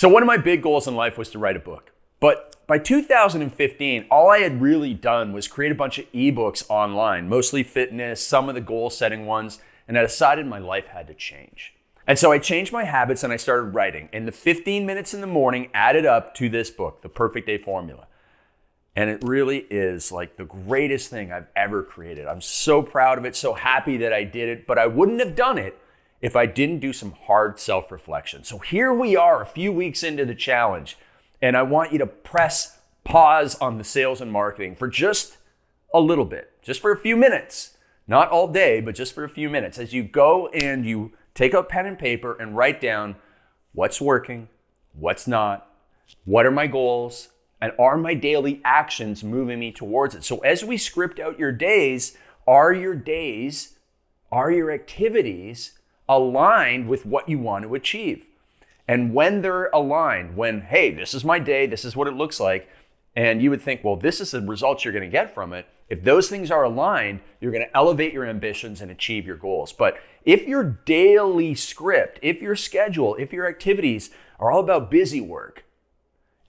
So one of my big goals in life was to write a book. But by 2015, all I had really done was create a bunch of ebooks online, mostly fitness, some of the goal setting ones, and I decided my life had to change. And so I changed my habits and I started writing. And the 15 minutes in the morning added up to this book, The Perfect Day Formula. And it really is like the greatest thing I've ever created. I'm so proud of it, so happy that I did it, but I wouldn't have done it if I didn't do some hard self-reflection. So here we are a few weeks into the challenge, and I want you to press pause on the sales and marketing for just a little bit, just for a few minutes, not all day, but just for a few minutes as you go and you take out pen and paper and write down what's working, what's not, what are my goals, and are my daily actions moving me towards it? So as we script out your days, are your activities aligned with what you want to achieve? And when they're aligned, when, hey, this is my day, this is what it looks like, and you would think, well, this is the results you're going to get from it. If those things are aligned, you're going to elevate your ambitions and achieve your goals. But if your daily script, if your schedule, if your activities are all about busy work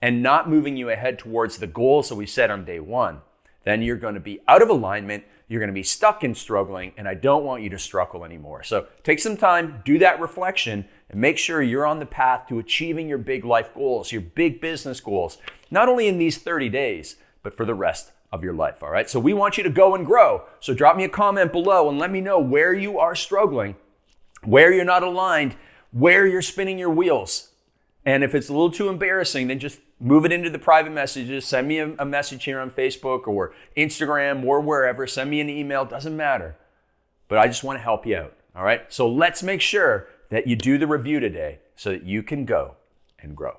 and not moving you ahead towards the goals that we set on day one, then you're going to be out of alignment. You're going to be stuck in struggling, and I don't want you to struggle anymore. So take some time, do that reflection, and make sure you're on the path to achieving your big life goals, your big business goals, not only in these 30 days, but for the rest of your life, all right? So we want you to go and grow. So drop me a comment below and let me know where you are struggling, where you're not aligned, where you're spinning your wheels. And if it's a little too embarrassing, then just move it into the private messages. Send me a message here on Facebook or Instagram or wherever. Send me an email. Doesn't matter. But I just want to help you out. All right? So let's make sure that you do the review today so that you can go and grow.